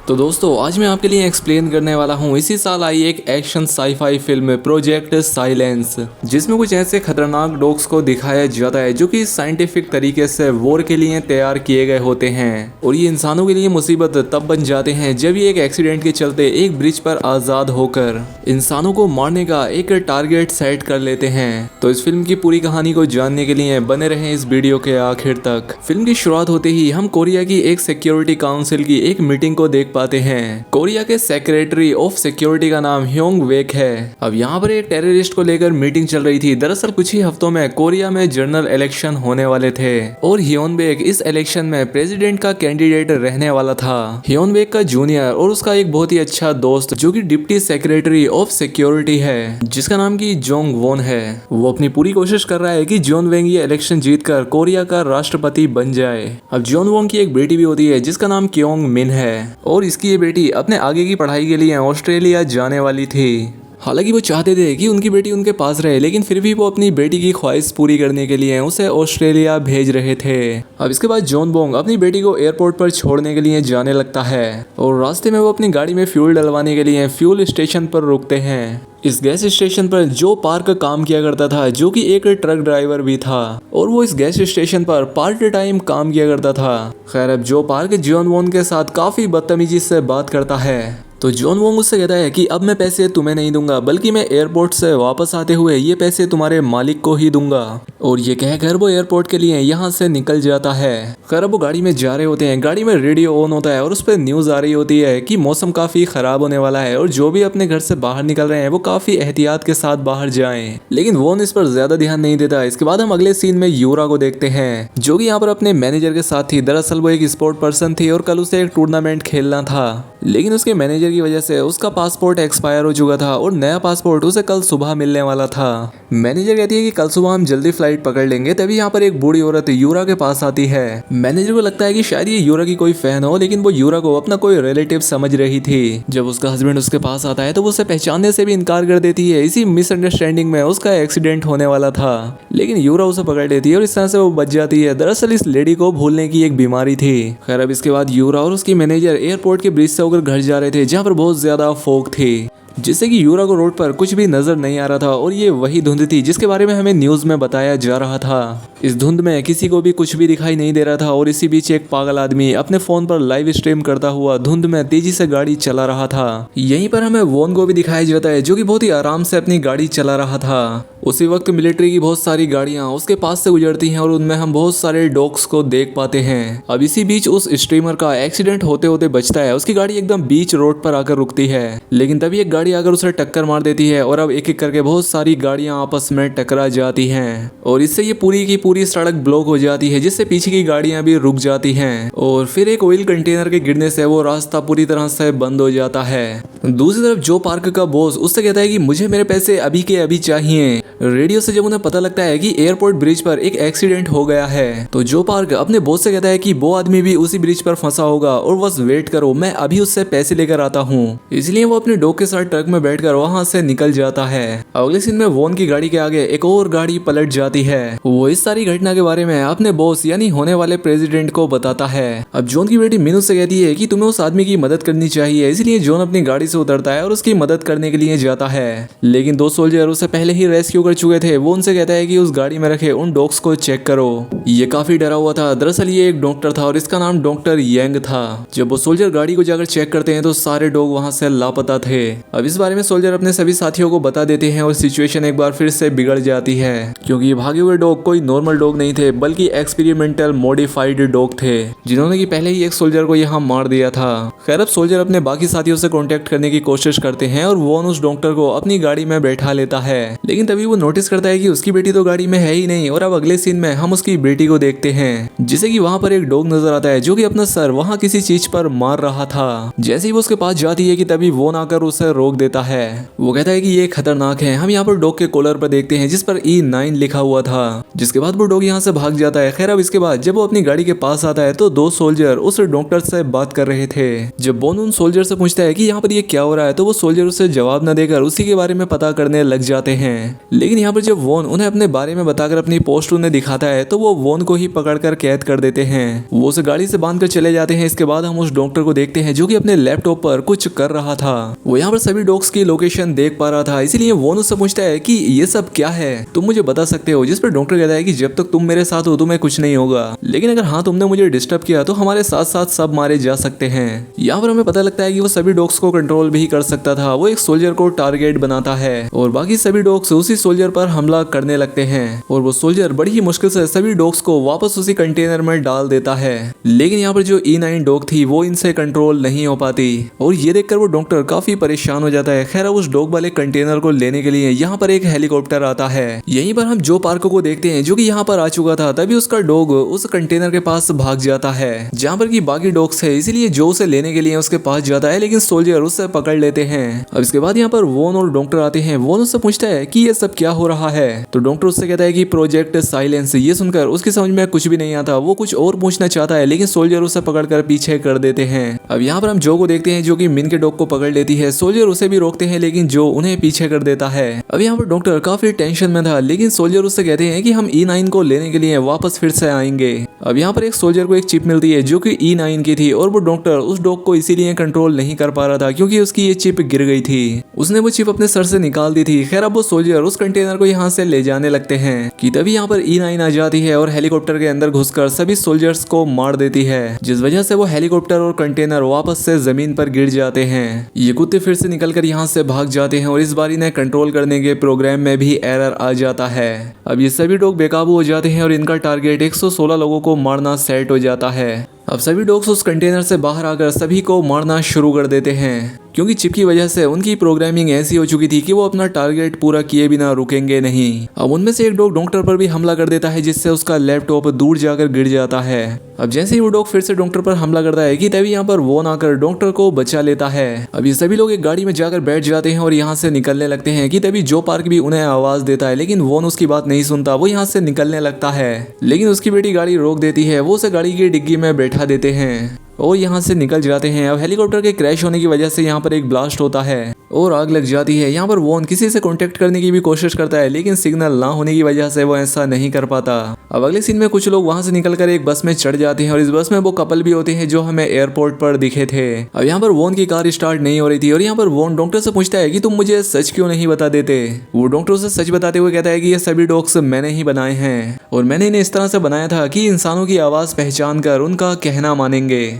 तो दोस्तों आज मैं आपके लिए एक्सप्लेन करने वाला हूँ इसी साल आई एक action sci-fi film project silence, जिसमें कुछ ऐसे खतरनाक डॉग्स को दिखाया जाता है जो कि साइंटिफिक तरीके से वॉर के लिए तैयार किए गए होते हैं और ये इंसानों के लिए मुसीबत तब बन जाते हैं जब ये एक एक्सीडेंट के चलते एक ब्रिज पर आजाद होकर इंसानों को मारने का एक टारगेट सेट कर लेते हैं। तो इस फिल्म की पूरी कहानी को जानने के लिए बने रहें इस वीडियो के आखिर तक। फिल्म की शुरुआत होते ही हम कोरिया की एक सिक्योरिटी काउंसिल की एक मीटिंग को देख पाते हैं। कोरिया के सेक्रेटरी ऑफ सिक्योरिटी का नाम ह्योंग वेक है। अब यहाँ पर एक टेररिस्ट को लेकर मीटिंग चल रही थी। दरअसल कुछ ही हफ्तों में कोरिया में जनरल इलेक्शन होने वाले थे और ह्योंग वेक इस इलेक्शन में प्रेसिडेंट का कैंडिडेट रहने वाला था। ह्योंग वेक का जूनियर और उसका एक बहुत ही अच्छा दोस्त जो कि डिप्टी सेक्रेटरी ऑफ सिक्योरिटी है, जिसका नाम की जोंग वोन है, वो अपनी पूरी कोशिश कर रहा है कि जॉन वेंग ये इलेक्शन जीतकर कोरिया का राष्ट्रपति बन जाए। अब जॉन वोंग की एक बेटी भी होती है जिसका नाम क्योंग मिन है और इसकी ये बेटी अपने आगे की पढ़ाई के लिए ऑस्ट्रेलिया जाने वाली थी। हालांकि वो चाहते थे कि उनकी बेटी उनके पास रहे, लेकिन फिर भी वो अपनी बेटी की ख्वाहिश पूरी करने के लिए उसे ऑस्ट्रेलिया भेज रहे थे। अब इसके बाद जॉन वोंग अपनी बेटी को एयरपोर्ट पर छोड़ने के लिए जाने लगता है और रास्ते में वो अपनी गाड़ी में फ्यूल डलवाने के लिए फ्यूल स्टेशन पर रुकते हैं। इस गैस स्टेशन पर जो पार्क काम किया करता था, जो कि एक ट्रक ड्राइवर भी था और वो इस गैस स्टेशन पर पार्ट टाइम काम किया करता था। खैर अब जो पार्क जॉन वोंग के साथ काफी बदतमीजी से बात करता है, तो जॉन वोंग उससे कहता है कि अब मैं पैसे तुम्हें नहीं दूंगा, बल्कि मैं एयरपोर्ट से वापस आते हुए ये पैसे तुम्हारे मालिक को ही दूंगा। और ये कहकर वो एयरपोर्ट के लिए यहाँ से निकल जाता है। खैर अब वो गाड़ी में जा रहे होते हैं, गाड़ी में रेडियो ऑन होता है और उस पर न्यूज आ रही होती है कि मौसम काफी खराब होने वाला है और जो भी अपने घर से बाहर निकल रहे हैं वो काफी एहतियात के साथ बाहर जाएं। लेकिन वोन इस पर ज्यादा ध्यान नहीं देता। इसके बाद हम अगले सीन में यूरा को देखते हैं जो कि यहाँ पर अपने मैनेजर के साथ थी। दरअसल वो एक स्पोर्ट पर्सन थी और कल उसे एक टूर्नामेंट खेलना था, लेकिन उसके मैनेजर की वजह से उसका पासपोर्ट एक्सपायर हो चुका था और नया पासपोर्ट उसे कल सुबह मिलने वाला था। मैनेजर कहती है कि कल सुबह हम जल्दी फ्लाइट पकड़ लेंगे। तभी यहाँ पर एक बूढ़ी औरत यूरा के पास आती है। मैनेजर को लगता है कि शायद ये यूरा की कोई फैन हो, लेकिन वो यूरा को अपना कोई रिलेटिव समझ रही थी। जब उसका हस्बैंड उसके पास आता है तो वो उसे पहचानने से भी इनकार कर देती है। इसी मिसअंडरस्टैंडिंग में उसका एक्सीडेंट होने वाला था, लेकिन यूरा उसे पकड़ लेती है और इस तरह से वो बच जाती है। दरअसल इस लेडी को भूलने की एक बीमारी थी। खैर अब इसके बाद यूरा और उसकी मैनेजर एयरपोर्ट के ब्रिज से होकर घर जा रहे थे जहाँ पर बहुत ज्यादा फॉग थी, जिससे कि यूरा को रोड पर कुछ भी नजर नहीं आ रहा था और ये वही धुंध थी जिसके बारे में हमें न्यूज में बताया जा रहा था। इस धुंध में किसी को भी कुछ भी दिखाई नहीं दे रहा था और इसी बीच एक पागल आदमी अपने फोन पर लाइव स्ट्रीम करता हुआ धुंध में तेजी से गाड़ी चला रहा था। यहीं पर हमें वोन को भी दिखाया जाता है जो कि बहुत ही आराम से अपनी गाड़ी चला रहा था। उसी वक्त मिलिट्री की बहुत सारी गाड़ियां उसके पास से गुजरती हैं और उनमें हम बहुत सारे डॉग्स को देख पाते हैं। अब इसी बीच उस स्ट्रीमर का एक्सीडेंट होते होते बचता है। उसकी गाड़ी एकदम बीच रोड पर आकर रुकती है, लेकिन तभी एक गाड़ी आकर उसे टक्कर मार देती है और अब एक एक करके बहुत सारी गाड़ियां आपस में टकरा जाती हैं और इससे ये पूरी की पूरी सड़क ब्लॉक हो जाती है, जिससे पीछे की गाड़ियां भी रुक जाती हैं और फिर एक ऑयल कंटेनर के गिरने से वो रास्ता पूरी तरह से बंद हो जाता है। दूसरी तरफ जो पार्क का बॉस उससे कहता है कि मुझे मेरे पैसे अभी के अभी चाहिए। रेडियो से जब उन्हें पता लगता है कि एयरपोर्ट ब्रिज पर एक एक्सीडेंट हो गया है, तो जो पार्क अपने बॉस से कहता है कि वो आदमी भी उसी ब्रिज पर फंसा होगा और बस वेट करो, मैं अभी उससे पैसे लेकर आता हूँ। इसलिए वो अपने डॉग के साथ ट्रक में बैठकर वहां से निकल जाता है। अगले सीन में वोन की गाड़ी के आगे एक और गाड़ी पलट जाती है। वो इस सारी घटना के बारे में अपने बॉस यानी होने वाले प्रेसिडेंट को बताता है। अब जॉन की बेटी मिनू से कहती है कि तुम्हें उस आदमी की मदद करनी चाहिए। इसलिए जॉन अपनी गाड़ी से उतरता है और उसकी मदद करने के लिए जाता है, लेकिन दो सोल्जर उसे पहले ही रेस्क्यू कर चुके थे। वो उनसे कहता है कि उस गाड़ी में रखे उन डॉग्स को चेक करो। ये काफी डरा हुआ था। दरअसल ये एक डॉक्टर था और इसका नाम डॉक्टर यंग था। जब वो सोल्जर गाड़ी को जाकर चेक करते हैं तो सारे डॉग वहां से लापता थे। अब इस बारे में सोल्जर अपने सभी साथियों को बता देते हैं और सिचुएशन एक बार फिर से बिगड़ जाती है, क्योंकि ये भागे हुए डॉग कोई नॉर्मल डॉग नहीं थे, बल्कि एक्सपेरिमेंटल मॉडिफाइड डॉग थे जिन्होंने कि पहले ही एक सोल्जर को यहाँ मार दिया था। खैर अब सोल्जर अपने बाकी साथियों से कांटेक्ट करने की कोशिश करते हैं और वो उस डॉक्टर को अपनी गाड़ी में बैठा लेता है, लेकिन तभी वो नोटिस करता है कि उसकी बेटी तो गाड़ी में है ही नहीं। और अब अगले सीन में हम उसकी बेटी को देखते हैं, जिसे कि वहाँ पर एक डॉग नजर आता है जो कि अपना सर वहाँ किसी चीज पर मार रहा था। जैसे ही वो उसके पास जाती है कि तभी वो आकर उसे रोक देता है। वो कहता है कि ये खतरनाक है। हम यहाँ पर डॉग के कॉलर पर देखते हैं जिस पर E9 लिखा हुआ था, जिसके बाद वो डॉग यहाँ से भाग जाता है। खैर अब इसके बाद जब वो अपनी गाड़ी के पास आता है तो दो सोल्जर उस डॉक्टर से बात कर रहे थे। जब बोन उन सोल्जर से पूछता है कि यहाँ पर ये क्या हो रहा है तो वो सोल्जर उसे जवाब न देकर उसी के बारे में पता करने लग जाते हैं। लेकिन यहाँ पर जब वोन उन्हें अपने बारे में बताकर अपनी पोस्ट उन्हें दिखाता है तो वो वोन को ही पकड़कर कैद कर देते हैं। वो उसे गाड़ी से बांध कर चले जाते हैं। इसके बाद हम उस डॉक्टर को देखते हैं जो कि अपने लैपटॉप पर कुछ कर रहा था। वो यहाँ पर सभी डॉग्स की लोकेशन देख पा रहा था, इसीलिए वोन उससे पूछता है कि ये सब क्या है, तुम मुझे बता सकते हो। जिस पर डॉक्टर कहता है कि जब तक तुम मेरे साथ हो तुम्हें कुछ नहीं होगा, लेकिन अगर हाँ तुमने मुझे डिस्टर्ब किया तो हमारे साथ साथ सब मारे जा सकते हैं। यहाँ पर हमें पता लगता है कि वो सभी डॉग्स को कंट्रोल भी कर सकता था। वो एक सोल्जर को टारगेट बनाता है और बाकी सभी डॉग्स उसी सोल्जर पर हमला करने लगते हैं और वो सोल्जर बड़ी ही मुश्किल से सभी डॉग्स को वापस उसी कंटेनर में डाल देता है। लेकिन यहाँ पर जो E9 डॉग थी वो इनसे कंट्रोल नहीं हो पाती और ये देखकर वो डॉक्टर काफी परेशान हो जाता है। खैर उस डॉग वाले कंटेनर को लेने के लिए यहाँ पर एक हेलीकॉप्टर आता है। यहीं पर हम जो पार्को को देखते हैं जो कि यहाँ पर आ चुका था। तभी उसका डॉग उस कंटेनर के पास भाग जाता है जहाँ पर की बाकी डॉग्स है, इसीलिए जो उसे लेने के लिए उसके पास जाता है, लेकिन सोल्जर उससे पकड़ लेते हैं। अब इसके बाद यहाँ पर वोन और डॉक्टर आते हैं। वोन उससे पूछता है कि ये सब क्या हो रहा है तो डॉक्टर उससे कहता है कि प्रोजेक्ट साइलेंस। ये सुनकर उसकी समझ में कुछ भी नहीं आता। वो कुछ और पूछना चाहता है लेकिन सोल्जर उसे पकड़कर पीछे कर देते हैं। अब यहाँ पर हम जो को देखते हैं जो कि मिन के डॉग को पकड़ लेती है। सोल्जर उसे भी रोकते हैं लेकिन जो उन्हें पीछे कर देता है। अब यहाँ पर डॉक्टर काफी टेंशन में था लेकिन सोल्जर उससे कहते हैं कि हम E9 को लेने के लिए वापस फिर से आएंगे। अब यहाँ पर एक सोल्जर को एक चिप मिलती है जो कि E9 की थी और वो डॉक्टर उस डॉग को इसीलिए कंट्रोल नहीं कर पा रहा था क्योंकि उसकी ये चिप गिर गई थी। उसने वो चिप अपने सर से निकाल दी थी। खैर अब वो सोल्जर उस कंटेनर को यहाँ से ले जाने लगते हैं कि तभी यहाँ पर E9 आ जाती है और हेलीकॉप्टर के अंदर घुसकर सभी सोल्जर्स को मार देती है, जिस वजह से वो हेलीकॉप्टर और कंटेनर वापस से जमीन पर गिर जाते हैं। ये कुत्ते फिर से निकलकर यहाँ से भाग जाते हैं और इस बार इन्हें कंट्रोल करने के प्रोग्राम में भी एरर आ जाता है। अब ये सभी डॉग बेकाबू हो जाते हैं और इनका टारगेट 116 लोगों को मारना सेट हो जाता है। अब सभी डॉग्स उस कंटेनर से बाहर आकर सभी को मारना शुरू कर देते हैं क्योंकि चिप की वजह से उनकी प्रोग्रामिंग ऐसी हो चुकी थी कि वो अपना टारगेट पूरा किए बिना रुकेंगे नहीं। अब उनमें से एक डॉग डॉक्टर पर भी हमला कर देता है जिससे उसका लैपटॉप दूर जाकर गिर जाता है। अब जैसे ही वो डॉग फिर से डॉक्टर पर हमला करता है कि तभी यहाँ पर वोन आकर डॉक्टर को बचा लेता है। अब ये सभी लोग एक गाड़ी में जाकर बैठ जाते हैं और यहाँ से निकलने लगते हैं कि तभी जो पार्क भी उन्हें आवाज देता है लेकिन वोन उसकी बात नहीं सुनता। वो यहाँ से निकलने लगता है लेकिन उसकी बेटी गाड़ी रोक देती है। वो उसे गाड़ी की डिग्गी में बैठा देते हैं और यहाँ से निकल जाते हैं। अब हेलीकॉप्टर के क्रैश होने की वजह से यहाँ पर एक ब्लास्ट होता है और आग लग जाती है। यहाँ पर वोन किसी से कांटेक्ट करने की भी कोशिश करता है लेकिन सिग्नल ना होने की वजह से वो ऐसा नहीं कर पाता। अब अगले सीन में कुछ लोग वहाँ से निकलकर एक बस में चढ़ जाते हैं और इस बस में वो कपल भी होते हैं जो हमें एयरपोर्ट पर दिखे थे। अब यहाँ पर वोन की कार स्टार्ट नहीं हो रही थी और यहाँ पर वोन डॉक्टर से पूछता है कि तुम मुझे सच क्यों नहीं बता देते। वो डॉक्टर से सच बताते हुए कहता है कि ये सभी डॉग्स मैंने ही बनाए हैं और मैंने इन्हें इस तरह से बनाया था कि इंसानों की आवाज पहचान कर उनका कहना मानेंगे।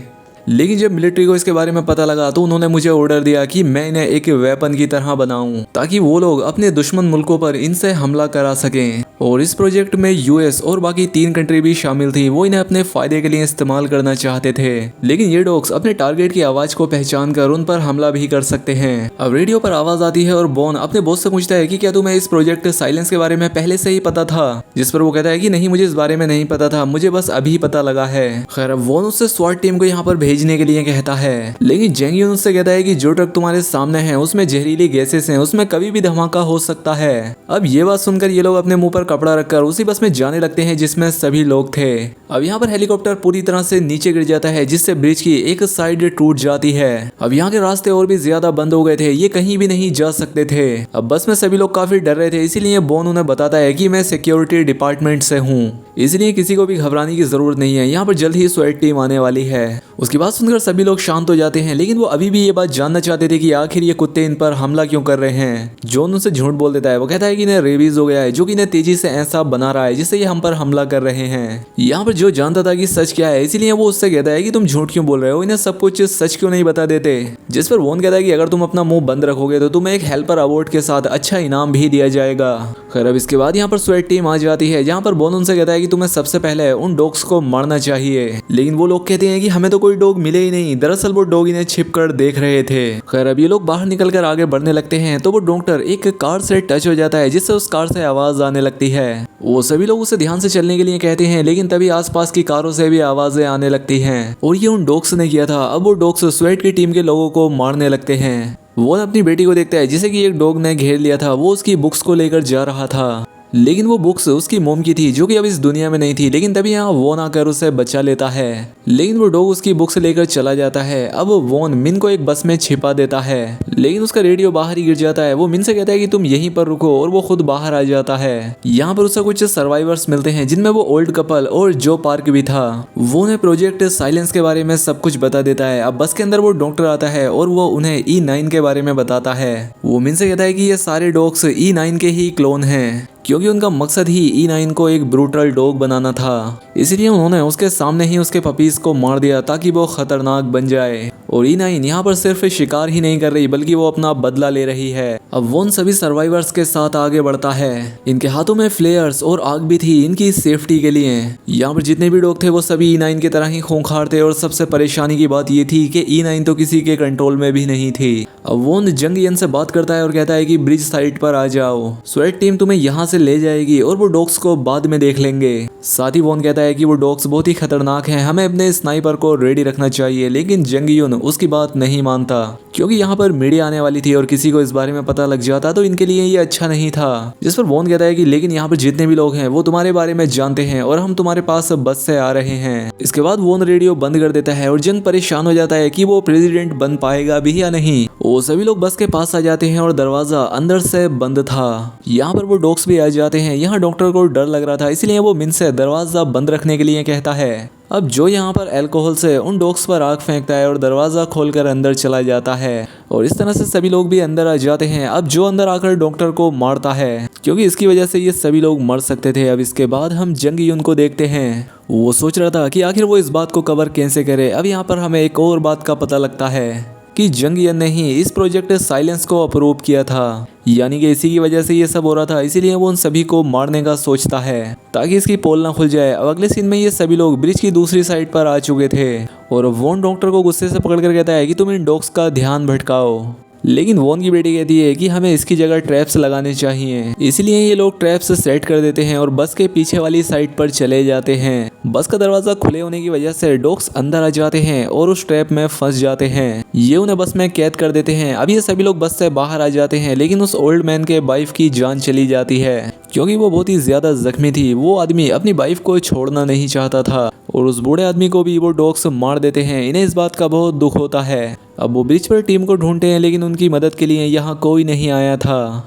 लेकिन जब मिलिट्री को इसके बारे में पता लगा तो उन्होंने मुझे ऑर्डर दिया कि मैं इन्हें एक वेपन की तरह बनाऊं ताकि वो लोग अपने दुश्मन मुल्कों पर इनसे हमला करा सकें। और इस प्रोजेक्ट में US और बाकी 3 कंट्री भी शामिल थी। वो इन्हें अपने फायदे के लिए इस्तेमाल करना चाहते थे लेकिन ये डॉग्स अपने टारगेट की आवाज को पहचान कर उन पर हमला भी कर सकते हैं। अब रेडियो पर आवाज आती है और बॉन अपने बॉस से पूछता है कि क्या तुम्हें इस प्रोजेक्ट साइलेंस के बारे में पहले से ही पता था। जिस पर वो कहता है कि नहीं, मुझे इस बारे में नहीं पता था, मुझे बस अभी पता लगा है। खैर अब बॉन उससे स्वाट टीम को यहाँ पर भेजने के लिए कहता है लेकिन जेंग यून उससे कहता है कि जो ट्रक तुम्हारे सामने है उसमें जहरीली गैसेस हैं, उसमें कभी भी धमाका हो सकता है। अब ये बात सुनकर ये लोग अपने मुंह पर कपड़ा रखकर उसी बस में जाने लगते हैं जिसमें सभी लोग थे। अब यहाँ पर हेलीकॉप्टर पूरी तरह से नीचे गिर जाता है जिससे ब्रिज की एक साइड टूट जाती है। अब यहाँ के रास्ते और भी ज्यादा बंद हो गए थे, ये कहीं भी नहीं जा सकते थे। अब बस में सभी लोग काफी डर रहे थे, इसीलिए बॉन उन्हें बताता है कि मैं सिक्योरिटी डिपार्टमेंट से हूँ, इसलिए किसी को भी घबराने की जरूरत नहीं है। यहाँ पर जल्द ही स्वेट टीम आने वाली है। उसकी बात सुनकर सभी लोग शांत हो जाते हैं लेकिन वो अभी भी ये बात जानना चाहते थे कि आखिर ये कुत्ते इन पर हमला क्यों कर रहे हैं। जॉन उनसे झूठ बोल देता है। वो कहता है कि इन्हें रेबीज हो गया है जो कि इन्हें तेजी से ऐसा बना रहा है जिससे ये हम पर हमला कर रहे हैं। यहाँ पर जो जानता था कि सच क्या है, इसीलिए वो उससे कहता है कि तुम झूठ क्यों बोल रहे हो, इन्हें सब कुछ सच क्यों नहीं बता देते। जिस पर वोन कहता है कि अगर तुम अपना मुंह बंद रखोगे तो तुम्हें एक हेल्पर अवार्ड के साथ अच्छा इनाम भी दिया जाएगा। खैर अब इसके बाद यहाँ पर स्वेट टीम आ जाती है जहाँ पर बॉन उनसे कहता है कि तुम्हें सबसे पहले उन डॉग्स को मारना चाहिए। लेकिन वो लोग कहते हैं कि हमें तो कोई डॉग मिले ही नहीं, दरअसल वो डॉग इन्हें छिप कर देख रहे थे। खैर अब ये लोग बाहर निकलकर आगे बढ़ने लगते हैं तो वो डॉक्टर एक कार से टच हो जाता है जिससे उस कार से आवाज आने लगती है। वो सभी लोग उसे ध्यान से चलने के लिए कहते हैं लेकिन तभी आसपास की कारों से भी आवाजें आने लगती हैं और ये उन डॉग्स ने किया था। अब वो डॉग्स स्वेट की टीम के लोगों को मारने लगते हैं। वो अपनी बेटी को देखता है जिसे कि एक डॉग ने घेर लिया था। वो उसकी बुक्स को लेकर जा रहा था लेकिन वो बुक्स उसकी मोम की थी जो कि अब इस दुनिया में नहीं थी। लेकिन तभी यहाँ वोन आकर उसे बचा लेता है। लेकिन वो डॉग उसकी बुक्स लेकर चला जाता है। अब वोन मिन को एक बस में छिपा देता है, लेकिन उसका रेडियो बाहर ही गिर जाता है। वो मिन से कहता है कि तुम यहीं पर रुको और वो खुद बाहर आ जाता है। यहाँ पर उसे कुछ सर्वाइवर्स मिलते हैं जिनमें वो ओल्ड कपल और जो पार्क भी था। वो उन्हें प्रोजेक्ट साइलेंस के बारे में सब कुछ बता देता है। अब बस के अंदर वो डॉक्टर आता है और वो उन्हें E9 के बारे में बताता है। वो मिन से कहता है कि ये सारे डॉग्स E9 के ही क्लोन हैं, क्योंकि उनका मकसद ही E9 को एक ब्रूटल डॉग बनाना था। इसलिए उन्होंने उसके सामने ही उसके पपीज को मार दिया ताकि वो खतरनाक बन जाए। और E9 यहाँ पर सिर्फ शिकार ही नहीं कर रही बल्कि वो अपना बदला ले रही है। अब वो उन सभी सर्वाइवर्स के साथ आगे बढ़ता है। इनके हाथों में फ्लेयर्स और आग भी थी इनकी सेफ्टी के लिए। यहाँ पर जितने भी डॉग थे वो सभी E9 की तरह ही खूंखार थे। और सबसे परेशानी की बात ये थी कि E9 तो किसी के कंट्रोल में भी नहीं थी। अब वो जंगियन से बात करता है और कहता है कि ब्रिज साइड पर आ जाओ, स्वेट टीम तुम्हें यहाँ से ले जाएगी और वो डॉग्स को बाद में देख लेंगे। साथ ही वोन कहता है कि वो डॉग्स बहुत ही खतरनाक हैं, हमें अपने स्नाइपर को रेडी रखना चाहिए। लेकिन जंगियन उसकी बात नहीं मानता, क्योंकि यहाँ पर मीडिया आने वाली थी और किसी को इस बारे में पता लग जाता तो इनके लिए ये अच्छा नहीं था। जिस पर वोन कहता है कि लेकिन यहाँ पर जितने भी लोग हैं वो तुम्हारे बारे में जानते हैं और हम तुम्हारे पास बस से आ रहे हैं। इसके बाद वोन रेडियो बंद कर देता है और जंग परेशान हो जाता है कि वो प्रेसिडेंट बन पाएगा भी या नहीं। वो सभी लोग बस के पास आ जाते हैं और दरवाजा अंदर से बंद था। यहाँ पर वो डॉग्स भी आ जाते हैं। यहाँ डॉक्टर को डर लग रहा था, इसलिए वो मिन से दरवाजा बंद रखने के लिए कहता है। अब जो यहाँ पर अल्कोहल से उन डॉग्स पर आग फेंकता है और दरवाजा खोलकर अंदर चला जाता है। और इस तरह से सभी लोग भी अंदर आ जाते हैं। अब जो अंदर आकर डॉक्टर को मारता है, क्योंकि इसकी वजह से ये सभी लोग मर सकते थे। अब इसके बाद हम जंगियन को देखते हैं। वो सोच रहा था कि आखिर वो इस बात को कवर कैसे करे। अब यहाँ पर हमें एक और बात का पता लगता है कि जंगियन ने ही इस प्रोजेक्ट साइलेंस को अप्रूव किया था, यानी कि इसी की वजह से ये सब हो रहा था। इसीलिए वो उन सभी को मारने का सोचता है ताकि इसकी पोल ना खुल जाए। अब अगले सीन में ये सभी लोग ब्रिज की दूसरी साइड पर आ चुके थे और वोन डॉक्टर को गुस्से से पकड़कर कहता है कि तुम इन डॉग्स का ध्यान भटकाओ। लेकिन वोन की बेटी कहती है कि हमें इसकी जगह ट्रैप्स लगाने चाहिए। इसलिए ये लोग ट्रैप्स सेट कर देते हैं और बस के पीछे वाली साइड पर चले जाते हैं। बस का दरवाजा खुले होने की वजह से डॉग्स अंदर आ जाते हैं और उस ट्रैप में फंस जाते हैं। ये उन्हें बस में कैद कर देते हैं। अब ये सभी लोग बस से बाहर आ जाते हैं, लेकिन उस ओल्ड मैन के वाइफ की जान चली जाती है, क्योंकि वो बहुत ही ज्यादा जख्मी थी। वो आदमी अपनी वाइफ को छोड़ना नहीं चाहता था और उस बूढ़े आदमी को भी वो डॉग्स मार देते हैं। इन्हें इस बात का बहुत दुख होता है। अब वो ब्रिज पर टीम को ढूंढते हैं, लेकिन उनकी मदद के लिए यहाँ कोई नहीं आया था।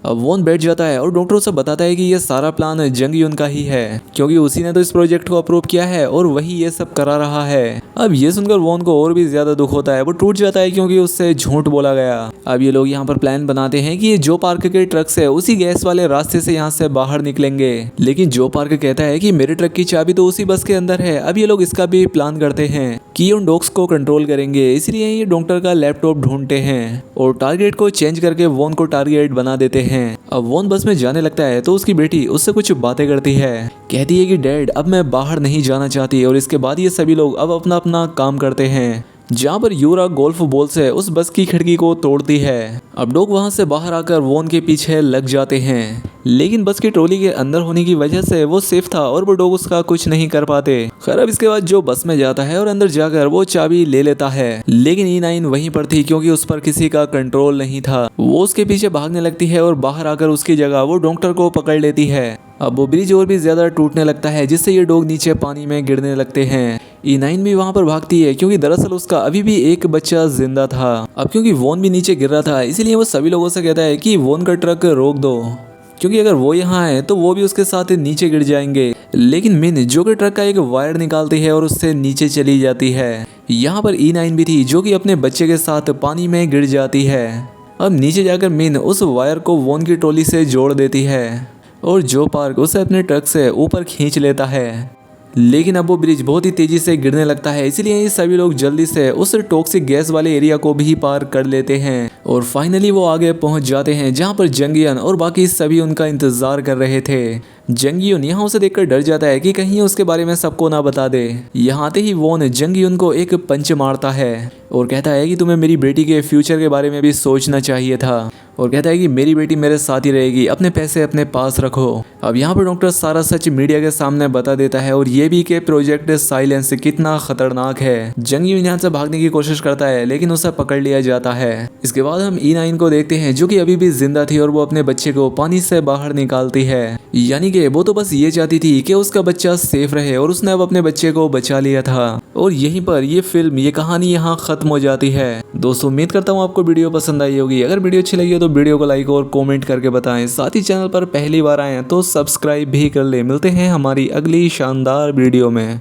अब वोन बैठ जाता है और डॉक्टर उसे बताता है कि ये सारा प्लान जंगियन का ही है, क्योंकि उसी ने तो इस प्रोजेक्ट को अप्रूव किया है और वही ये सब करा रहा है। अब ये सुनकर वोन को और भी ज्यादा दुख होता है। वो टूट जाता है क्योंकि उससे झूठ बोला गया। अब ये लोग यहाँ पर प्लान बनाते हैं कि ये जो पार्क के ट्रक से उसी गैस वाले रास्ते से यहाँ से बाहर निकलेंगे। लेकिन जो पार्क कहता है कि मेरे ट्रक की चाबी तो उसी बस के अंदर है। अब ये लोग इसका भी प्लान करते हैं कि उन डॉग्स को कंट्रोल करेंगे। इसलिए ये डॉक्टर का लैपटॉप ढूंढते हैं और टारगेट को चेंज करके वोन को टारगेट बना देते हैं। अब वोन बस में जाने लगता है तो उसकी बेटी उससे कुछ बातें करती है। कहती है कि डैड अब मैं बाहर नहीं जाना चाहती। और इसके बाद ये सभी लोग अब अपना अपना काम करते हैं, जहाँ पर यूरा गोल्फ बॉल से उस बस की खिड़की को तोड़ती है। अब डॉग वहां से बाहर आकर वोन के पीछे लग जाते हैं, लेकिन बस की ट्रॉली के अंदर होने की वजह से वो सेफ था और वो डॉग उसका कुछ नहीं कर पाते। खैर अब इसके बाद जो बस में जाता है और अंदर जाकर वो चाबी ले लेता है, लेकिन E9 वहीं पर थी क्योंकि उस पर किसी का कंट्रोल नहीं था। वो उसके पीछे भागने लगती है और बाहर आकर उसकी जगह वो डॉक्टर को पकड़ लेती है। अब वो ब्रिज और भी ज्यादा टूटने लगता है, जिससे ये डॉग नीचे पानी में गिरने लगते हैं। E9 भी वहां पर भागती है क्योंकि दरअसल उसका अभी भी एक बच्चा जिंदा था। अब क्योंकि वोन भी नीचे गिर रहा था, इसीलिए वो सभी लोगों से कहता है कि वोन का ट्रक रोक दो, क्योंकि अगर वो यहाँ है तो वो भी उसके साथ नीचे गिर जाएंगे। लेकिन मिन जो कि ट्रक का एक वायर निकालती है और उससे नीचे चली जाती है। यहाँ पर E9 भी थी जो कि अपने बच्चे के साथ पानी में गिर जाती है। अब नीचे जाकर मिन उस वायर को वोन की ट्रॉली से जोड़ देती है और जो पार्क उसे अपने ट्रक से ऊपर खींच लेता है। लेकिन अब वो ब्रिज बहुत ही तेजी से गिरने लगता है, इसलिए ये सभी लोग जल्दी से उस टॉक्सिक गैस वाले एरिया को भी पार कर लेते हैं और फाइनली वो आगे पहुंच जाते हैं, जहां पर जंगियन और बाकी सभी उनका इंतजार कर रहे थे। जंगियन यहाँ उसे देखकर डर जाता है कि कहीं उसके बारे में सबको ना बता दे। यहाँ आते ही वोन जंगियन को एक पंच मारता है, और कहता है कि तुम्हें मेरी बेटी के फ्यूचर के बारे में भी सोचना चाहिए था। और कहता है कि मेरी बेटी मेरे साथ ही रहेगी, अपने पैसे अपने पास रखो। अब यहाँ पर डॉक्टर सारा सच मीडिया के सामने बता देता है और ये भी कि प्रोजेक्ट साइलेंस कितना खतरनाक है। जंगी यहाँ से भागने की कोशिश करता है लेकिन उसे पकड़ लिया जाता है। इसके बाद हम E9 को देखते हैं जो कि अभी भी जिंदा थी और वो अपने बच्चे को पानी से बाहर निकालती है। यानी कि वो तो बस ये चाहती थी कि उसका बच्चा सेफ रहे और उसने अब अपने बच्चे को बचा लिया था। और यहीं पर ये फिल्म, ये कहानी यहाँ खत्म हो जाती है। दोस्तों उम्मीद करता हूँ आपको वीडियो पसंद आई होगी। अगर वीडियो अच्छी लगी हो तो वीडियो को लाइक और कमेंट करके बताएं। साथ ही चैनल पर पहली बार आए हैं तो सब्सक्राइब भी कर ले। मिलते हैं हमारी अगली शानदार वीडियो में।